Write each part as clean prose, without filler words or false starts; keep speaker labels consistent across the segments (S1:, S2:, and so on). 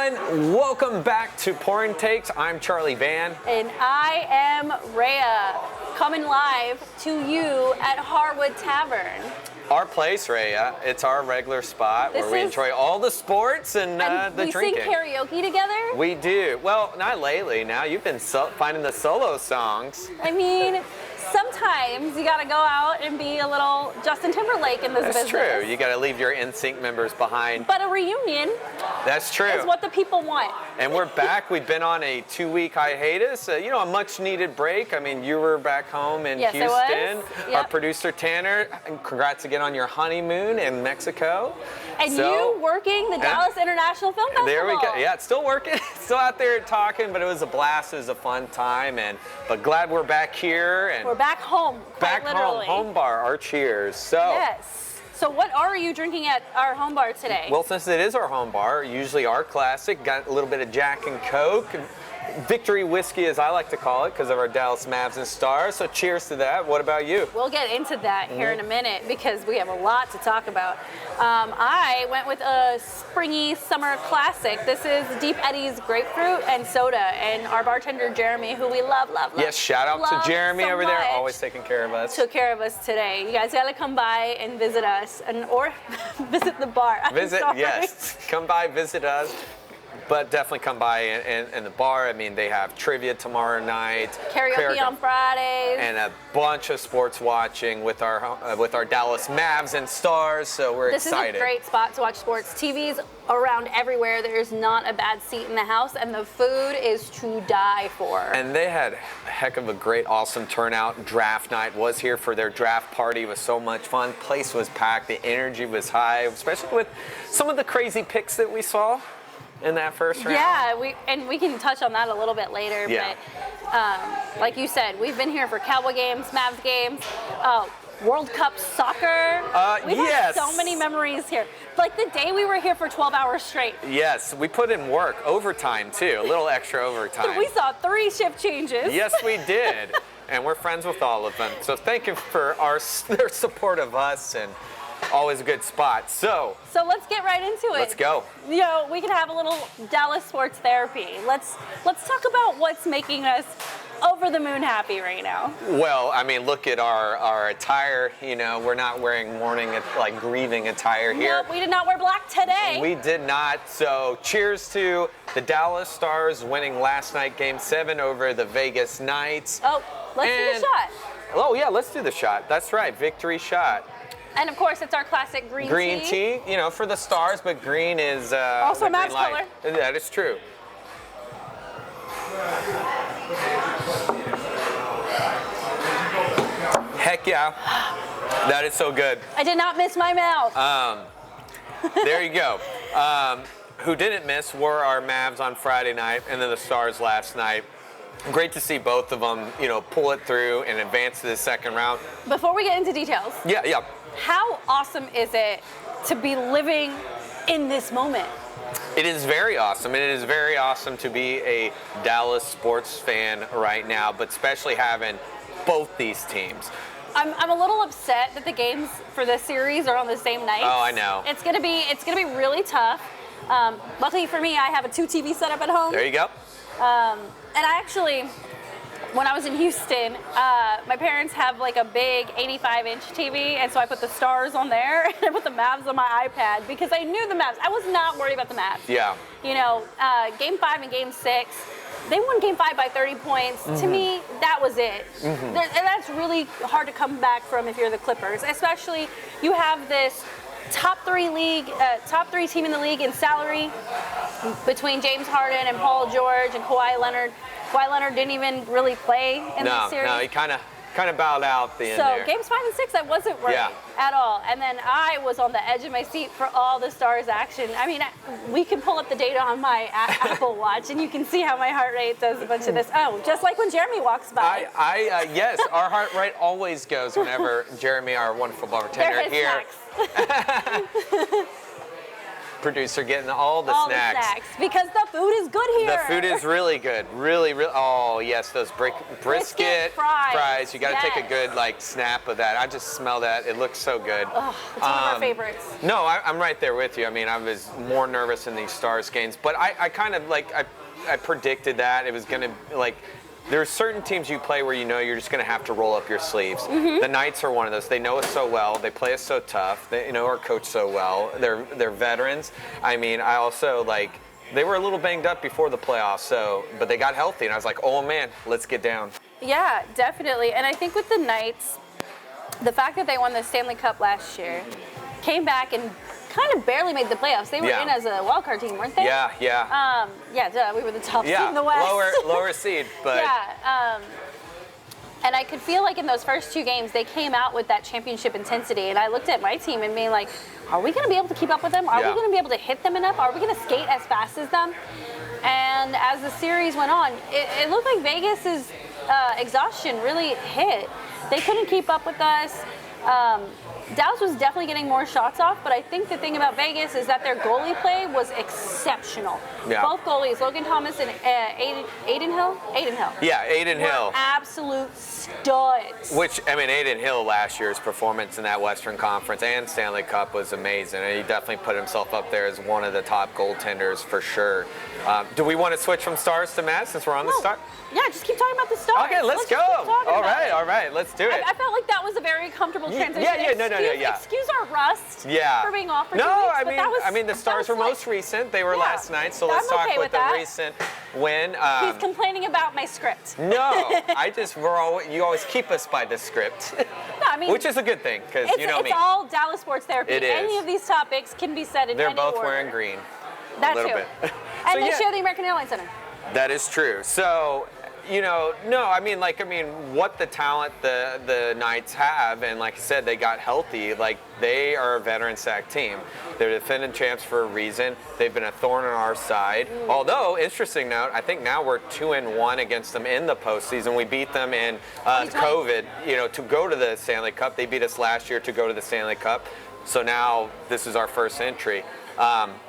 S1: everyone. Welcome back to Pouring Takes. I'm Charlie Van.
S2: And I am Rayya, coming live to you at Harwood Tavern.
S1: Our place, Rayya. It's our regular spot where we enjoy all the sports and the drinking.
S2: We sing karaoke together?
S1: We do. Well, not lately. Now you've been finding the solo songs.
S2: I mean, sometimes you gotta go out and be a little Justin Timberlake in this business.
S1: That's true. You gotta leave your NSYNC members behind.
S2: But a reunion.
S1: That's true.
S2: Is what the people want.
S1: And we're back. We've been on a 2-week hiatus. A much needed break. I mean, you were back home in Houston.
S2: I was. Yep.
S1: Our producer Tanner, congrats again on your honeymoon in Mexico.
S2: And you working the Dallas International Film Festival.
S1: There we go. Yeah, it's still working. Still out there talking, but it was a blast. It was a fun time, but glad we're back here. And
S2: we're back home.
S1: Back
S2: literally.
S1: home bar. Our cheers. So.
S2: Yes. So what are you drinking at our home bar today?
S1: Well, since it is our home bar, usually our classic, got a little bit of Jack and Coke. Victory whiskey, as I like to call it, because of our Dallas Mavs and Stars. So cheers to that. What about you?
S2: We'll get into that here in a minute because we have a lot to talk about. I went with a springy summer classic. This is Deep Eddy's grapefruit and soda, and our bartender Jeremy, who we love.
S1: Yes, shout out to Jeremy
S2: so
S1: over there,
S2: much,
S1: always taking care of us.
S2: Took care of us today. You guys gotta come by and visit us, or visit the bar.
S1: Yes, come by, visit us. But definitely come by in the bar. I mean, they have trivia tomorrow night,
S2: karaoke on Fridays,
S1: and a bunch of sports watching with our Dallas Mavs and Stars. So we're excited.
S2: This is a great spot to watch sports. TVs around everywhere. There's not a bad seat in the house, and the food is to die for.
S1: And they had a heck of a great, awesome turnout. Draft night was here for their draft party. It was so much fun. Place was packed. The energy was high, especially with some of the crazy picks that we saw in that first round.
S2: Yeah, we can touch on that a little bit later.
S1: Yeah.
S2: But like you said, we've been here for Cowboy games, Mavs games, World Cup soccer. We've had so many memories here. Like the day we were here for 12 hours straight.
S1: Yes, we put in work, overtime too, a little extra overtime.
S2: We saw 3 shift changes.
S1: Yes, we did. And we're friends with all of them. So thank you for their support of us, and always a good spot. So
S2: let's get right into it.
S1: Let's go.
S2: We can have a little Dallas sports therapy. Let's talk about what's making us over the moon happy right now.
S1: Well, I mean, look at our attire. We're not wearing mourning, like grieving attire here.
S2: Nope, we did not wear black today.
S1: We did not. So cheers to the Dallas Stars winning last night, Game 7 over the Vegas Knights.
S2: Oh, let's do the shot.
S1: Oh yeah, let's do the shot. That's right, victory shot.
S2: And of course, it's our classic green tea.
S1: Green tea, for the Stars, but green is
S2: also a Mavs color.
S1: That is true. Heck yeah, that is so good.
S2: I did not miss my mouth.
S1: There you go. Who didn't miss were our Mavs on Friday night, and then the Stars last night. Great to see both of them, pull it through and advance to the second round.
S2: Before we get into details.
S1: Yeah.
S2: How awesome is it to be living in this moment?
S1: It is very awesome. It is very awesome to be a Dallas sports fan right now, but especially having both these teams.
S2: I'm a little upset that the games for this series are on the same night.
S1: Oh, I know.
S2: It's gonna be really tough. Luckily for me, I have a 2 TV setup at home.
S1: There you go.
S2: And I actually, when I was in Houston, my parents have like a big 85-inch TV, and so I put the Stars on there, and I put the Mavs on my iPad because I knew the Mavs. I was not worried about the Mavs.
S1: Yeah.
S2: Game 5 and Game 6, they won Game 5 by 30 points. Mm-hmm. To me, that was it. Mm-hmm. And that's really hard to come back from if you're the Clippers, especially you have this top 3 team in the league in salary between James Harden and Paul George and Kawhi Leonard. Kawhi Leonard didn't even really play in this series.
S1: No, he kind of bowed out at the end there.
S2: So games 5 and 6, I wasn't worried at all. And then I was on the edge of my seat for all the Stars action. I mean, we can pull up the data on my Apple Watch, and you can see how my heart rate does a bunch of this. Oh, just like when Jeremy walks by.
S1: Yes, our heart rate always goes whenever Jeremy, our wonderful bartender, here.
S2: Snacks.
S1: producer getting all the
S2: all
S1: snacks.
S2: the snacks because the food is good here.
S1: The food is really good. Really, really. Oh, yes, those brisket fries. You got to take a good snap of that. I just smell that. It looks so good.
S2: Oh, it's one of our favorites.
S1: No, I'm right there with you. I mean, I was more nervous in these Stars games, but I kind of I predicted that it was going to there are certain teams you play where you're just going to have to roll up your sleeves.
S2: Mm-hmm.
S1: The Knights are one of those. They know us so well. They play us so tough. They know our coach so well. They're veterans. I mean, I also they were a little banged up before the playoffs, but they got healthy, and I was like, oh man, let's get down.
S2: Yeah, definitely. And I think with the Knights, the fact that they won the Stanley Cup last year, came back and kind of barely made the playoffs. They were in as a wild card team, weren't they?
S1: Yeah.
S2: We were the top seed in the West.
S1: lower seed, but
S2: yeah. And I could feel like in those first two games, they came out with that championship intensity. And I looked at my team and being like, are we going to be able to keep up with them? Are we going to be able to hit them enough? Are we going to skate as fast as them? And as the series went on, it looked like Vegas's exhaustion really hit. They couldn't keep up with us. Dallas was definitely getting more shots off, but I think the thing about Vegas is that their goalie play was exceptional.
S1: Yeah.
S2: Both goalies, Logan Thomas and Aiden Hill.
S1: Yeah, Aiden Hill.
S2: Absolute studs.
S1: Which, I mean, Aiden Hill last year's performance in that Western Conference and Stanley Cup was amazing. And he definitely put himself up there as one of the top goaltenders for sure. Do we want to switch from Stars to Mavs since we're on the Stars?
S2: Yeah, just keep talking about the Stars.
S1: Okay, let's go. All right, let's do it.
S2: I felt like that was a very comfortable transition.
S1: Yeah.
S2: Excuse our rust for being off for 2 weeks.
S1: I mean, the Stars were most recent. They were last night, so let's talk about the recent win.
S2: He's complaining about my script.
S1: No, you always keep us by the script.
S2: No, I mean,
S1: which is a good thing because you know me.
S2: It's all Dallas sports therapy.
S1: It is.
S2: Any of these topics can be said in
S1: They're
S2: any
S1: both
S2: order.
S1: wearing green.
S2: That
S1: a little
S2: too.
S1: bit.
S2: And they share the American Airlines Center.
S1: That is true. So, what the talent the Knights have, and like I said, they got healthy. They are a veteran-stacked team. They're defending champs for a reason. They've been a thorn on our side. Although, interesting note, I think now we're 2-1 against them in the postseason. We beat them in COVID, to go to the Stanley Cup. They beat us last year to go to the Stanley Cup. So now this is our first entry.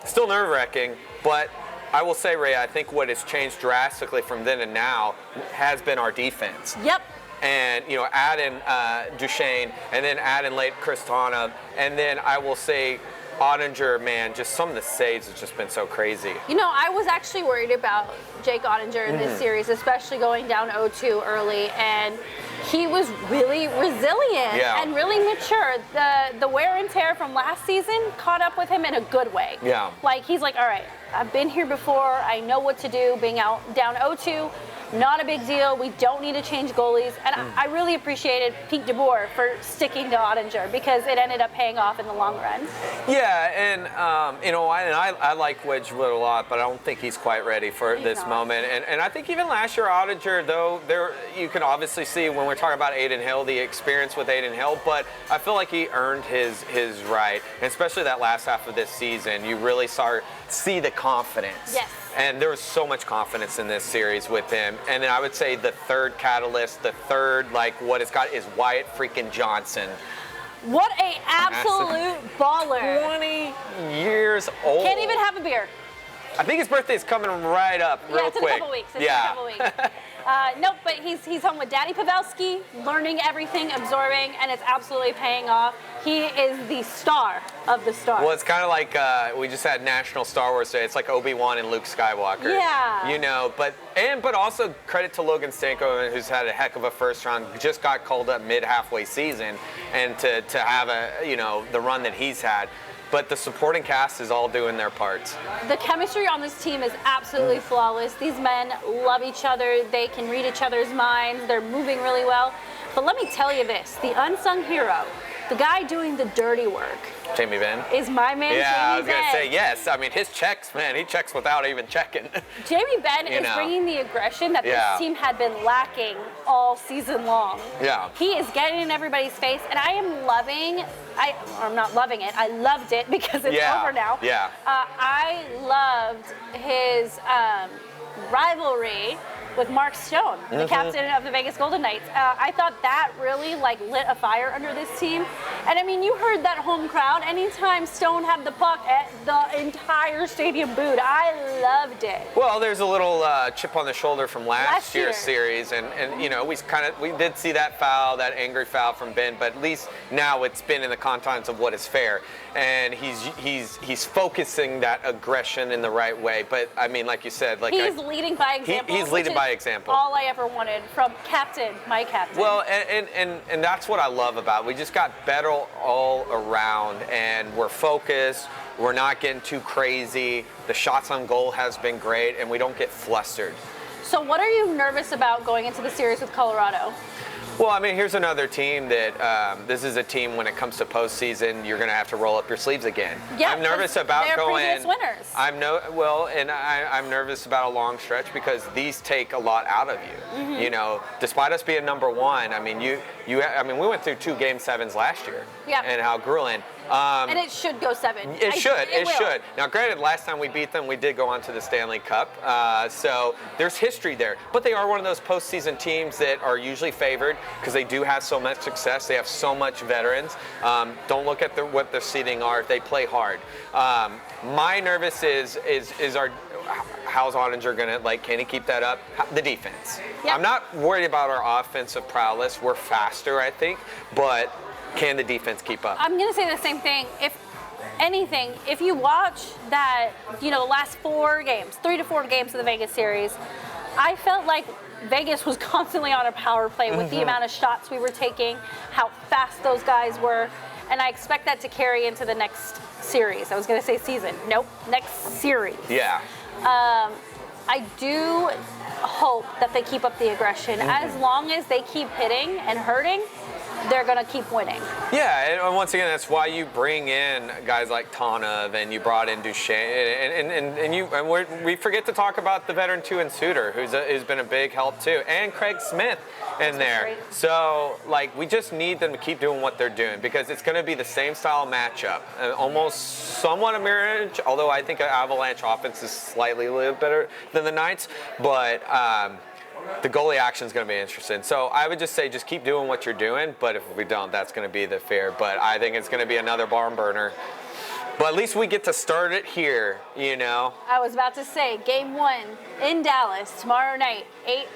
S1: Still nerve-wracking, but I will say, Rayya, I think what has changed drastically from then and now has been our defense.
S2: Yep.
S1: And, add in Duchesne, and then add in late Kristanov, and then I will say Ottinger, man, just some of the saves have just been so crazy.
S2: I was actually worried about Jake Ottinger in this series, especially going down 0-2 early, and he was really resilient and really mature. The wear and tear from last season caught up with him in a good way.
S1: Yeah.
S2: He's like, all right, I've been here before. I know what to do. Being out down 0-2, not a big deal. We don't need to change goalies. And I really appreciated Pete DeBoer for sticking to Ottinger because it ended up paying off in the long run.
S1: Yeah, and I like Wedgwood a lot, but I don't think he's quite ready for this moment. And I think even last year, Ottinger, though, you can obviously see when we're talking about Aiden Hill, the experience with Aiden Hill, but I feel like he earned his right. And especially that last half of this season, you really see the confidence.
S2: Yes.
S1: And there was so much confidence in this series with him. And then I would say the third catalyst, what it's got is Wyatt freaking Johnson.
S2: What a absolute baller.
S1: 20 years old.
S2: Can't even have a beer.
S1: I think his birthday is coming right up real quick.
S2: In a couple weeks. In a couple weeks. Nope, but he's home with Daddy Pavelski, learning everything, absorbing, and it's absolutely paying off. He is the star of the stars.
S1: Well, it's kind of like we just had National Star Wars Day. It's like Obi-Wan and Luke Skywalker.
S2: Yeah.
S1: But also credit to Logan Stanko, who's had a heck of a first round, just got called up mid-halfway season, and to have the run that he's had. But the supporting cast is all doing their parts.
S2: The chemistry on this team is absolutely flawless. These men love each other. They can read each other's minds. They're moving really well. But let me tell you this, the unsung hero, the guy doing the dirty work,
S1: Jamie Benn,
S2: is my man,
S1: Yeah,
S2: Jamie
S1: I was going to
S2: Benn.
S1: say yes. I mean, his checks, man, he checks without even checking.
S2: Jamie Benn is bringing the aggression that this team had been lacking all season long.
S1: Yeah.
S2: He is getting in everybody's face, and I am loving, I'm not loving it, I loved it because it's over now.
S1: Yeah.
S2: I loved his rivalry with Mark Stone, the captain of the Vegas Golden Knights. I thought that really like lit a fire under this team. And I mean, you heard that home crowd. Anytime Stone had the puck, the entire stadium booed. I loved it.
S1: Well, there's a little chip on the shoulder from last year's series, and you know, we did see that foul, that angry foul from Ben, but at least now it's been in the confines of what is fair, and he's focusing that aggression in the right way. But I mean, like you said, like
S2: he's leading by example.
S1: He's leading by example.
S2: All I ever wanted from my captain.
S1: Well, and that's what I love about it. We just got better all around, and we're focused. We're not getting too crazy. The shots on goal has been great, and we don't get flustered.
S2: So what are you nervous about going into the series with Colorado?
S1: Well, I mean, here's another team that this is a team when it comes to postseason, you're going to have to roll up your sleeves again.
S2: Yeah,
S1: I'm nervous about
S2: they're
S1: going.
S2: Previous winners.
S1: I'm nervous about a long stretch because these take a lot out of you.
S2: Mm-hmm.
S1: You know, despite us being number one, I mean, we went through 2 Game 7s last year.
S2: Yeah.
S1: And how grueling.
S2: And it should go 7.
S1: It should. Now, granted, last time we beat them, we did go on to the Stanley Cup. So there's history there. But they are one of those postseason teams that are usually favored because they do have so much success. They have so much veterans. Don't look at what their seeding are. They play hard. My nervous is how's Ottinger going to, can he keep that up? The defense.
S2: Yep.
S1: I'm not worried about our offensive prowess. We're faster, I think. But can the defense keep up?
S2: I'm going to say the same thing. If anything, if you watch that, the last 4 games, 3 to 4 games of the Vegas series, I felt like Vegas was constantly on a power play with the amount of shots we were taking, how fast those guys were, and I expect that to carry into the next series. I was going to say season. Nope, next series.
S1: Yeah.
S2: I do hope that they keep up the aggression. As long as they keep hitting and hurting, they're going to keep winning.
S1: Yeah, and once again, that's why you bring in guys like Tanev, and you brought in Duchesne, and we forget to talk about the veteran too, and Suter, who's been a big help too, and Craig Smith in there.
S2: Great.
S1: So, we just need them to keep doing what they're doing because it's going to be the same style matchup, almost somewhat a mirror, although I think an Avalanche offense is slightly a little better than the Knights, but the goalie action is going to be interesting. So I would just say just keep doing what you're doing, but if we don't, that's going to be the fear. But I think it's going to be another barn burner. But at least we get to start it here,
S2: I was about to say, Game 1 in Dallas tomorrow night,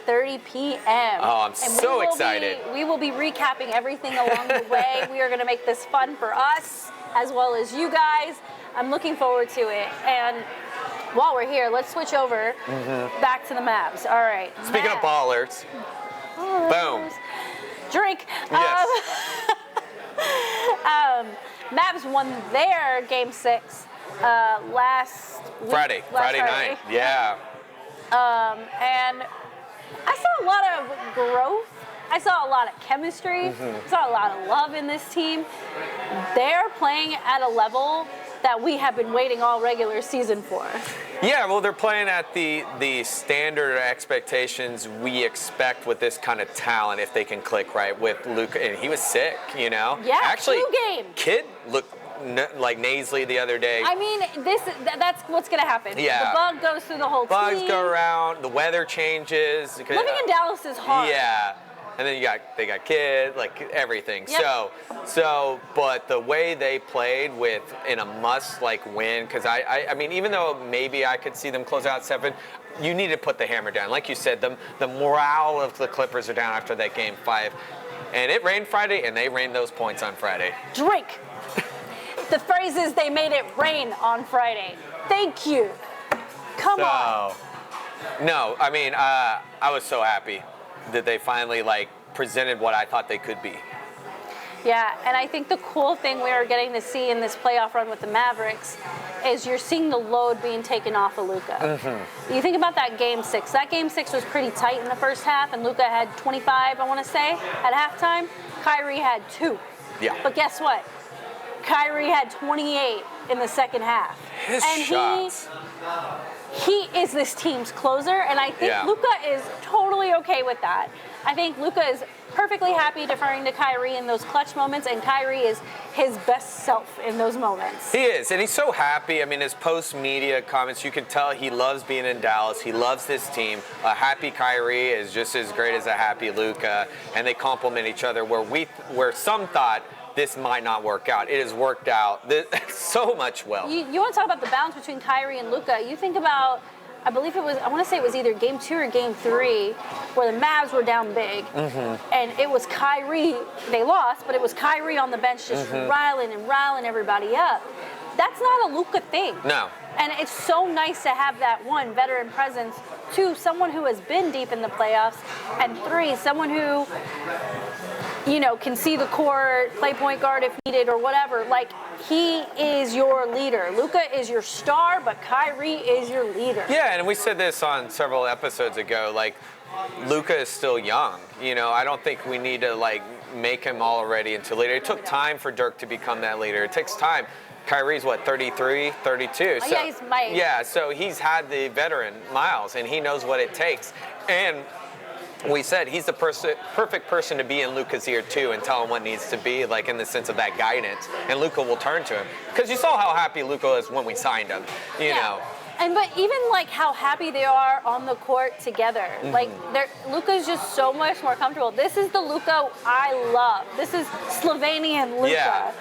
S2: 8:30 p.m.
S1: Oh, I'm so excited.
S2: We will be recapping everything along the way. We are going to make this fun for us as well as you guys. I'm looking forward to it. And while we're here, let's switch over back to the Mavs. All right.
S1: Speaking of ballers, boom.
S2: Drink.
S1: Yes.
S2: Mavs won their Game 6 last week.
S1: Friday night. Yeah.
S2: And I saw a lot of growth. I saw a lot of chemistry. Saw a lot of love in this team. They're playing at a level that we have been waiting all regular season for.
S1: Yeah, well, they're playing at the standard expectations we expect with this kind of talent if they can click right with Luka. And he was sick,
S2: Yeah,
S1: Actually,
S2: 2 games.
S1: Kid looked like nasally the other day.
S2: I mean, that's what's going to happen.
S1: Yeah.
S2: The bug goes through the whole
S1: Bugs
S2: team.
S1: go around. The weather changes.
S2: Living in Dallas is hard.
S1: Yeah. And then they got Kid, everything.
S2: Yep.
S1: But the way they played in a must win, because I mean, even though maybe I could see them close out 7, you need to put the hammer down. Like you said, the morale of the Clippers are down after that Game 5, and it rained Friday, and they rained those points on Friday.
S2: Drink. The phrase is they made it rain on Friday. Thank you. Come on.
S1: No, I mean, I was so happy that they finally presented what I thought they could be.
S2: Yeah, and I think the cool thing we are getting to see in this playoff run with the Mavericks is you're seeing the load being taken off of Luka. You think about that Game 6. That Game 6 was pretty tight in the first half, and Luka had 25, I want to say, at halftime. Kyrie had 2.
S1: Yeah.
S2: But guess what? Kyrie had 28 in the second half.
S1: His shots.
S2: he is this team's closer, and I think Luka is totally okay with that. I think Luka is perfectly happy deferring to Kyrie in those clutch moments, and Kyrie is his best self in those moments.
S1: He is, and he's so happy. I mean, his post-media comments, you can tell he loves being in Dallas. He loves this team. A happy Kyrie is just as great as a happy Luka, and they complement each other. Where some thought this might not work out, it has worked out so much well.
S2: You want to talk about the balance between Kyrie and Luka? You think about, I want to say it was either game 2 or game 3, where the Mavs were down big, and it was Kyrie. They lost, but it was Kyrie on the bench just riling everybody up. That's not a Luka thing.
S1: No.
S2: And it's so nice to have that, 1, veteran presence, 2, someone who has been deep in the playoffs, and 3, someone who, can see the court, play point guard if needed or whatever. Like, he is your leader. Luka is your star, but Kyrie is your leader.
S1: Yeah, and we said this on several episodes ago, like, Luka is still young. I don't think we need to, make him already into leader. It took time for Dirk to become that leader. It takes time. Kyrie's 33, 32. So,
S2: yeah, he's my age.
S1: Yeah, so he's had the veteran miles, and he knows what it takes. And we said he's the perfect person to be in Luka's ear too, and tell him what needs to be, like in the sense of that guidance. And Luka will turn to him, because you saw how happy Luka was when we signed him. You know.
S2: But even how happy they are on the court together, Luka's just so much more comfortable. This is the Luka I love. This is Slovenian Luka.
S1: Yeah.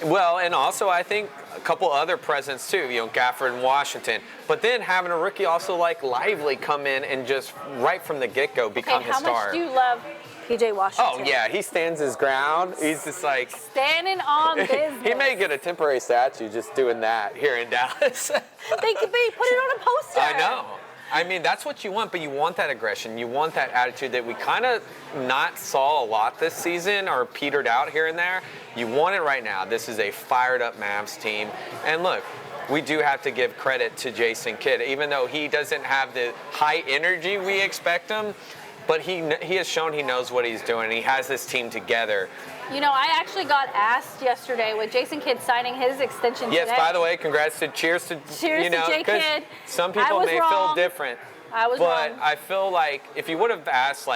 S1: Well, and also I think a couple other presents too, Gafford and Washington. But then having a rookie also like Lively come in and just right from the get-go become his star.
S2: How much do you love PJ Washington?
S1: Oh yeah, he stands his ground. He's just like
S2: standing on business.
S1: He may get a temporary statue just doing that here in Dallas.
S2: They could be put it on a poster.
S1: I know. I mean, that's what you want, but you want that aggression. You want that attitude that we kind of not saw a lot this season or petered out here and there. You want it right now. This is a fired-up Mavs team. And look, we do have to give credit to Jason Kidd, even though he doesn't have the high energy we expect him, but he has shown he knows what he's doing. He has this team together.
S2: I actually got asked yesterday with Jason Kidd signing his extension
S1: yes,
S2: today.
S1: by the way, cheers to
S2: J. Kidd.
S1: Some people may feel different.
S2: I was wrong.
S1: But I feel like if you would have asked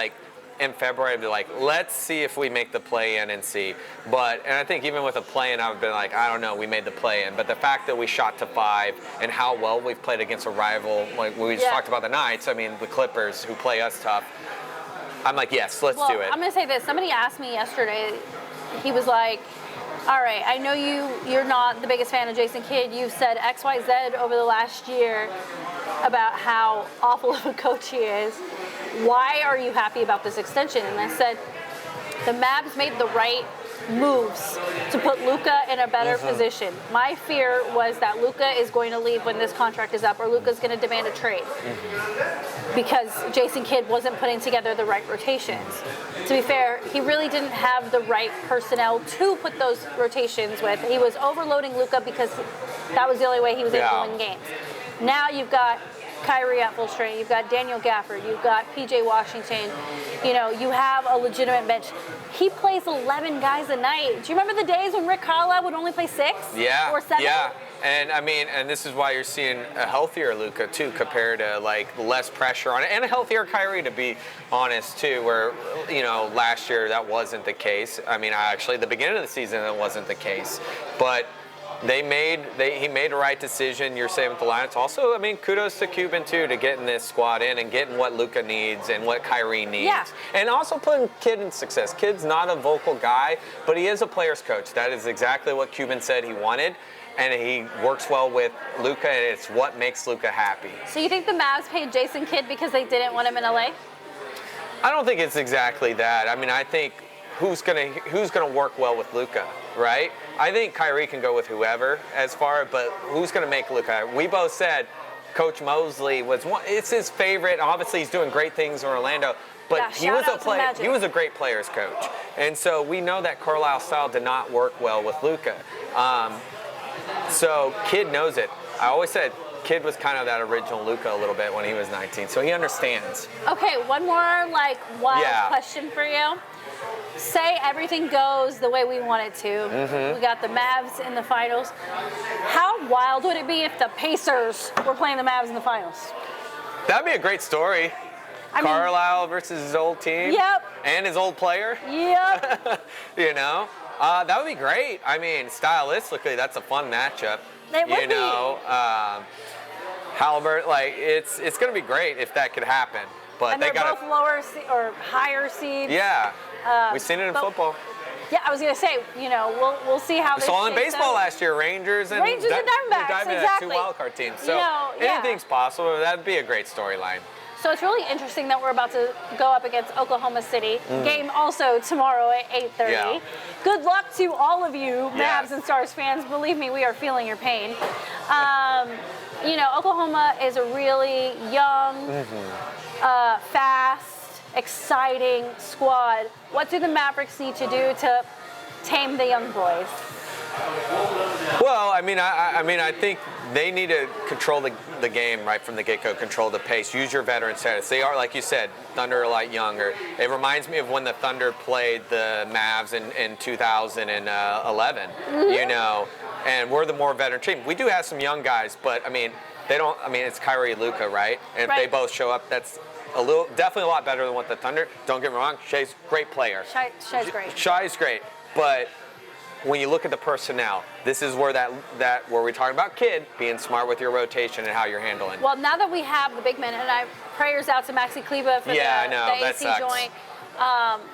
S1: in February, I'd be like, let's see if we make the play-in and see. And I think even with a play-in, I would have been like, I don't know, we made the play-in. But the fact that we shot to 5 and how well we've played against a rival, like we just talked about the Knights, I mean, the Clippers, who play us tough, I'm like, yes, let's do it.
S2: I'm going to say this. Somebody asked me yesterday, he was like, all right, I know you're not the biggest fan of Jason Kidd. You've said X, Y, Z over the last year about how awful of a coach he is. Why are you happy about this extension? And I said, the Mavs made the right moves to put Luka in a better position. My fear was that Luka is going to leave when this contract is up, or Luka's going to demand a trade because Jason Kidd wasn't putting together the right rotations. To be fair, he really didn't have the right personnel to put those rotations with. He was overloading Luka because that was the only way he was able to win games. Now you've got Kyrie at full strength, you've got Daniel Gafford, you've got PJ Washington, you have a legitimate bench. He plays 11 guys a night. Do you remember the days when Rick Carlisle would only play 6 or 7?
S1: Yeah. And I mean, and this is why you're seeing a healthier Luka too, compared to less pressure on it, and a healthier Kyrie, to be honest too. Where last year that wasn't the case. I mean, actually, the beginning of the season that wasn't the case, but. He made a right decision. You're saying with the line. It's also, I mean, kudos to Cuban too, to getting this squad in and getting what Luka needs and what Kyrie needs.
S2: Yeah.
S1: And also putting Kidd in success. Kidd's not a vocal guy, but he is a player's coach. That is exactly what Cuban said he wanted. And he works well with Luka, and it's what makes Luka happy.
S2: So you think the Mavs paid Jason Kidd because they didn't want him in LA?
S1: I don't think it's exactly that. I mean, I think who's gonna work well with Luka, right? I think Kyrie can go with whoever as far, but who's gonna make Luka? We both said Coach Mosley it's his favorite. Obviously, he's doing great things in Orlando, but he was a great players coach, and so we know that Carlisle style did not work well with Luka. So Kidd knows it. I always said Kidd was kind of that original Luka a little bit when he was 19, so he understands.
S2: Okay, one more wild question for you. say everything goes the way we want it to. We got the Mavs in the finals. How wild would it be if the Pacers were playing the Mavs in the finals?
S1: That'd be a great story. Carlisle versus his old team.
S2: Yep.
S1: And his old player.
S2: Yep.
S1: You know, that would be great. I mean, stylistically, that's a fun matchup.
S2: It would be.
S1: Halbert, like it's going to be great if that could happen. But
S2: And
S1: they
S2: they're
S1: got
S2: both lower or higher seeds.
S1: Yeah, we've seen it in football.
S2: Yeah, I was gonna say, we'll see how this.
S1: We saw it in
S2: shakes
S1: baseball
S2: out.
S1: last year, Rangers and
S2: Diamondbacks,
S1: exactly. 2
S2: exactly.
S1: wildcard teams. So anything's possible. That'd be a great storyline.
S2: So it's really interesting that we're about to go up against Oklahoma City. Game also tomorrow at 8:30.
S1: Yeah.
S2: Good luck to all of you
S1: Yes.
S2: Mavs and Stars fans. Believe me, we are feeling your pain. Oklahoma is a really young, fast, exciting squad. What do the Mavericks need to do to tame the young boys?
S1: Well, I think they need to control the game right from the get-go, control the pace, use your veteran status. They are, like you said, Thunder are a lot younger. It reminds me of when the Thunder played the Mavs in 2011, and we're the more veteran team. We do have some young guys, but, it's Kyrie and Luka, right? And if they both show up, that's definitely a lot better than what the Thunder. Don't get me wrong, Shai's a great player.
S2: Shai's great.
S1: Shai's great, but when you look at the personnel, this is where where we're talking about kid being smart with your rotation and how you're handling.
S2: Well, now that we have the big men, and prayers out to Maxi Kleba for the AC joint.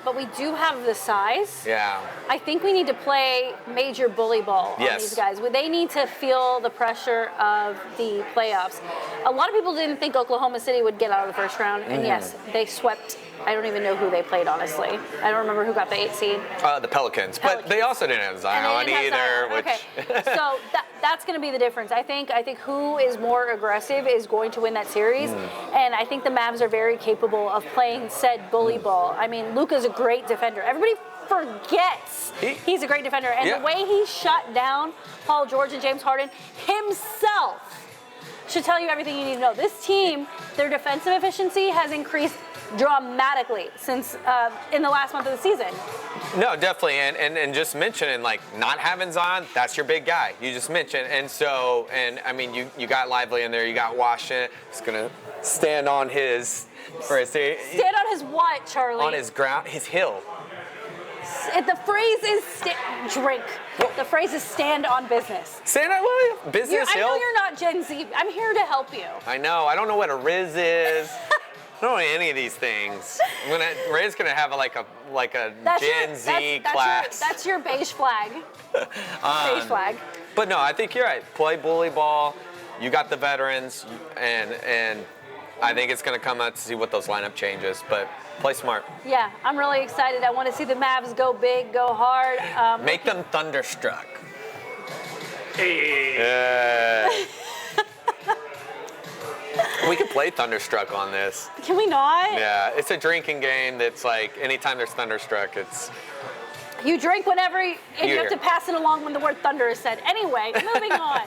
S2: But we do have the size.
S1: Yeah.
S2: I think we need to play major bully ball on these guys. They need to feel the pressure of the playoffs. A lot of people didn't think Oklahoma City would get out of the first round, and yes, they swept. I don't even know who they played, honestly. I don't remember who got the 8 seed.
S1: The Pelicans. But they also didn't have Zion either.
S2: Okay, so that's going to be the difference. I think who is more aggressive is going to win that series, and I think the Mavs are very capable of playing said bully ball. I mean, Luka's a great defender. Everybody forgets he's a great defender, and the way he shut down Paul George and James Harden himself should tell you everything you need to know. This team, their defensive efficiency has increased dramatically since in the last month of the season.
S1: No, definitely, and just mentioning not having Zion, that's your big guy. You just mentioned, you got Lively in there, you got Washington. He's gonna stand on his.
S2: Stand on his what, Charlie?
S1: On his ground, his hill.
S2: The phrase is drink. The phrase is stand on business.
S1: Stand on business hill?
S2: I know you're not Gen Z. I'm here to help you.
S1: I know. I don't know what a Riz is. I don't know any of these things. Ray's gonna have a Gen Z class.
S2: That's your beige flag. Beige flag.
S1: But no, I think you're right. Play bully ball. You got the veterans, and I think it's gonna come out to see what those lineup changes. But play smart.
S2: Yeah, I'm really excited. I want to see the Mavs go big, go hard.
S1: Make them thunderstruck. Hey. We could play Thunderstruck on this.
S2: Can we not?
S1: Yeah, it's a drinking game that's anytime there's Thunderstruck, it's...
S2: You drink whenever, you have to pass it along when the word thunder is said. Anyway, moving on.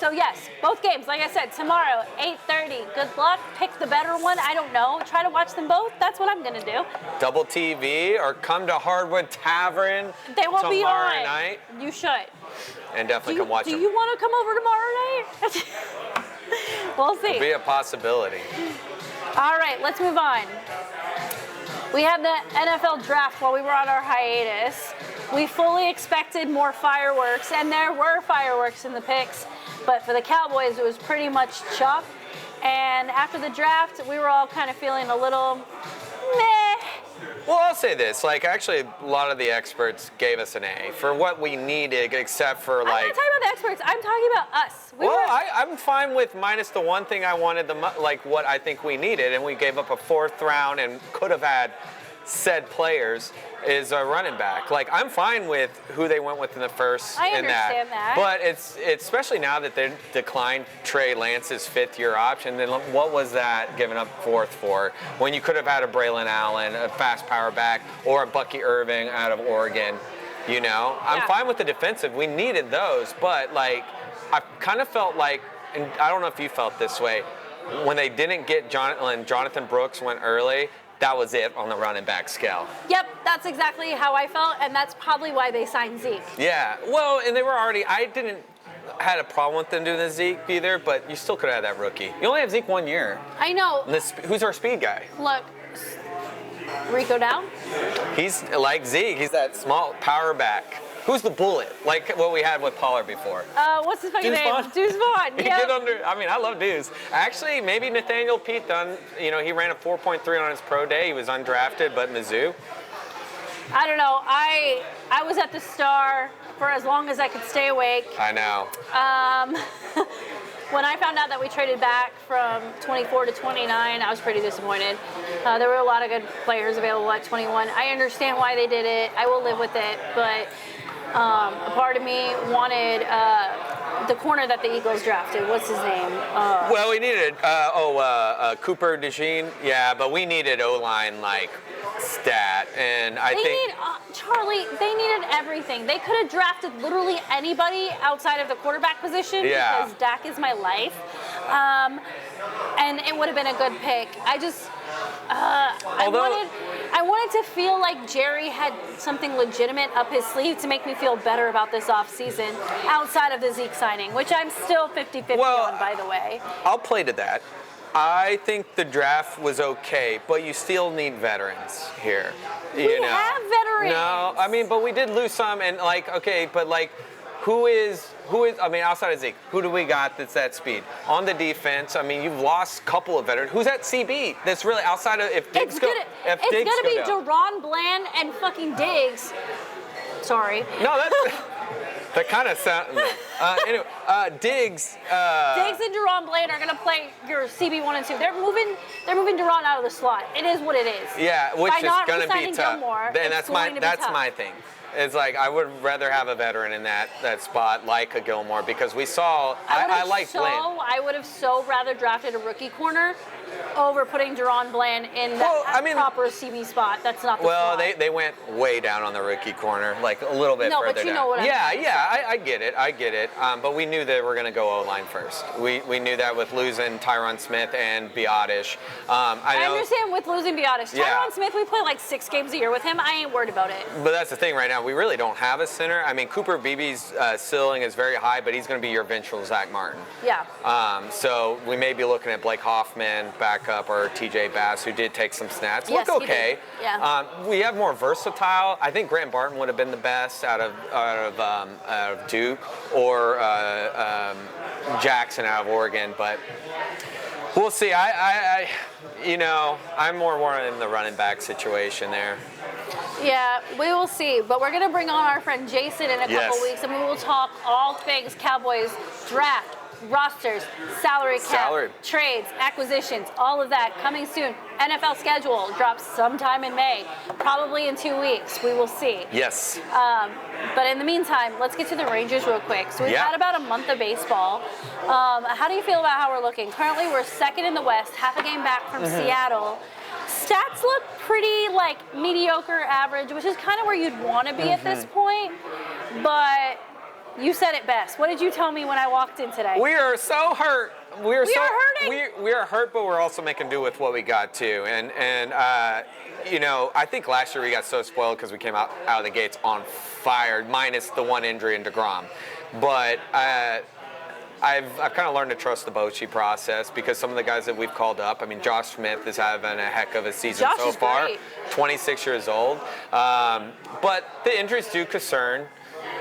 S2: So yes, both games, like I said, tomorrow, 8:30. Good luck. Pick the better one. I don't know. Try to watch them both. That's what I'm going to do.
S1: Double TV or come to Hardwood Tavern
S2: They will be on.
S1: tomorrow night.
S2: You should.
S1: And definitely come watch them.
S2: Do you want to come over tomorrow night? We'll see.
S1: It'll be a possibility.
S2: All right, let's move on. We had the NFL draft while we were on our hiatus. We fully expected more fireworks, and there were fireworks in the picks, but for the Cowboys, it was pretty much chalk. And after the draft, we were all kind of feeling a little meh.
S1: Well, I'll say this, actually, a lot of the experts gave us an A for what we needed, except for,
S2: I'm not talking about the experts. I'm talking about us.
S1: I'm fine with minus the one thing I wanted, what I think we needed, and we gave up a 4th round and could have had said players, is a running back. I'm fine with who they went with in the first.
S2: I understand that.
S1: But it's especially now that they declined Trey Lance's 5th-year option, then what was that giving up 4th for? When you could have had a Braylon Allen, a fast power back, or a Bucky Irving out of Oregon. I'm fine with the defensive. We needed those, but I kind of felt and I don't know if you felt this way, when they didn't get Jonathan Brooks went early, that was it on the running back scale.
S2: Yep, that's exactly how I felt, and that's probably why they signed Zeke.
S1: Yeah, well, and they were already, I didn't had a problem with them doing the Zeke either, but you still could have had that rookie. You only have Zeke 1 year.
S2: I know.
S1: Who's our speed guy?
S2: Look, Rico down?
S1: He's like Zeke. He's that small power back. Who's the bullet? Like what we had with Pollard before.
S2: What's his fucking name?
S1: Vaughn?
S2: Deuce Vaughn.
S1: He
S2: Yep.
S1: get under. I mean, I love Deuce. Actually, maybe Nathaniel Pete done. You know, he ran a 4.3 on his pro day. He was undrafted, but Mizzou.
S2: I don't know. I was at the Star for as long as I could stay awake.
S1: I know.
S2: When I found out that we traded back from 24 to 29, I was pretty disappointed. There were a lot of good players available at 21. I understand why they did it. I will live with it, but a part of me wanted the corner that the Eagles drafted. What's his name?
S1: Well, we needed Cooper DeJean. Yeah, but we needed O-line like stat, and I think
S2: Charlie, they needed everything. They could have drafted literally anybody outside of the quarterback position because Dak is my life, and it would have been a good pick. I wanted to feel like Jerry had something legitimate up his sleeve to make me feel better about this offseason outside of the Zeke signing, which I'm still 50-50 on, by the way.
S1: I'll play to that. I think the draft was okay, but you still need veterans here.
S2: We have veterans.
S1: No, I mean, but we did lose some, and like, okay, but like, who is? I mean, outside of Zeke, who do we got that's that speed on the defense? I mean, you've lost a couple of veterans. Who's that CB? That's really outside of if Diggs go. If
S2: it's
S1: Diggs
S2: gonna be
S1: down.
S2: Deron Bland and fucking Diggs. Sorry.
S1: No, that's. That kind of sound. Anyway, Diggs.
S2: Diggs and Deron Bland are gonna play your CB 1 and 2. They're moving Deron out of the slot. It is what it is.
S1: Yeah, which
S2: By
S1: is
S2: not
S1: gonna be
S2: re-signing
S1: tough.
S2: Gilmore,
S1: And that's my thing. It's like I would rather have a veteran in that spot like a Gilmore because we saw I like Bland.
S2: I would have so rather drafted a rookie corner over putting Deron Bland in that proper CB spot. That's not the spot.
S1: Well, they went way down on the rookie corner, like a little bit further down.
S2: No, but you know what I'm saying.
S1: Yeah, I get it. But we knew that we're going to go O-line first. We knew that with losing Tyron Smith and Biotish. I
S2: understand with losing Biotish. Tyron Smith, we play like 6 games a year with him. I ain't worried about it.
S1: But that's the thing right now. We really don't have a center. I mean, Cooper Beebe's ceiling is very high, but he's going to be your eventual Zach Martin.
S2: Yeah.
S1: So we may be looking at Blake Hoffman backup or TJ Bass, who did take some snaps.
S2: Yes,
S1: Look okay.
S2: He did. Yeah.
S1: We have more versatile. I think Grant Barton would have been the best out of Duke or Jackson out of Oregon, but we'll see. I'm more in the running back situation there.
S2: Yeah, we will see. But we're going to bring on our friend Jason in a couple weeks, and we will talk all things Cowboys draft, rosters, salary cap, trades, acquisitions, all of that coming soon. NFL schedule drops sometime in May, probably in 2 weeks. We will see.
S1: Yes.
S2: But in the meantime, let's get to the Rangers real quick. So we've had about a month of baseball. How do you feel about how we're looking? Currently, we're second in the West, half a game back from Seattle. Stats look pretty mediocre, average, which is kind of where you'd want to be at this point. But you said it best. What did you tell me when I walked in today?
S1: We are so hurt. We are
S2: hurting.
S1: We are hurt, but we're also making do with what we got too. And I think last year we got so spoiled because we came out of the gates on fire, minus the one injury in DeGrom. But I've kind of learned to trust the Bochy process because some of the guys that we've called up, I mean, Josh Smith is having a heck of a season so far.
S2: Great.
S1: 26 years old. But the injuries do concern.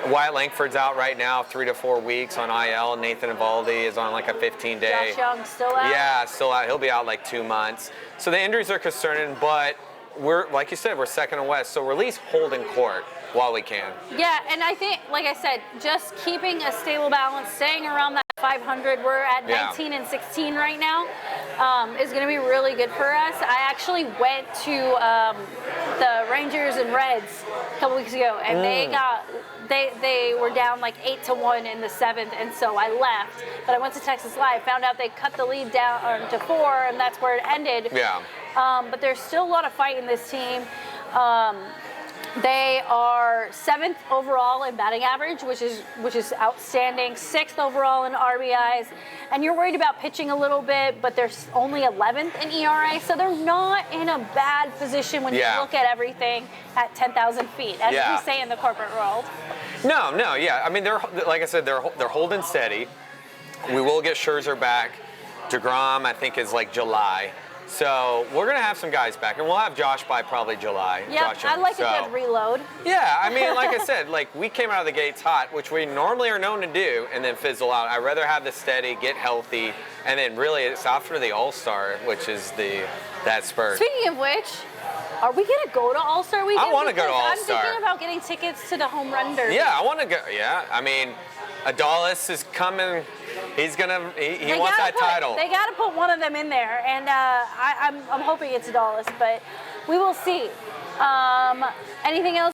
S1: Wyatt Langford's out right now, 3 to 4 weeks on IL. Nathan Evaldi is on like a 15-day.
S2: Josh Young still out?
S1: Yeah, still out. He'll be out like 2 months. So the injuries are concerning, but we're, like you said, we're second in West, so we're at least holding court while we can.
S2: Yeah, and I think, like I said, just keeping a stable balance, staying around that 500, we're at 19 and 16 right now, is going to be really good for us. I actually went to the Rangers and Reds a couple weeks ago, and they were down like 8-1 in the 7th, and so I left. But I went to Texas Live, found out they cut the lead down to 4, and that's where it ended.
S1: Yeah.
S2: But there's still a lot of fight in this team. They are 7th overall in batting average, which is outstanding. 6th overall in RBIs, and you're worried about pitching a little bit, but they're only 11th in ERA, so they're not in a bad position when you look at everything at 10,000 feet, as we say in the corporate world.
S1: No, yeah. I mean, they're like I said, they're holding steady. We will get Scherzer back. DeGrom, I think, is like July. So we're going to have some guys back, and we'll have Josh by probably July.
S2: Yeah, I like a good reload.
S1: Yeah, I mean, like I said, like we came out of the gates hot, which we normally are known to do, and then fizzle out. I'd rather have the steady, get healthy, and then really it's after the All-Star, which is that spurt.
S2: Speaking of which, are we going to go to All-Star weekend?
S1: I want to go to All-Star.
S2: I'm thinking about getting tickets to the home run derby.
S1: Yeah, I want to go. Yeah, I mean, Adalis is coming. He's gonna. He wants that title.
S2: They got to put one of them in there, and I'm hoping it's Adalis, but we will see. Anything else?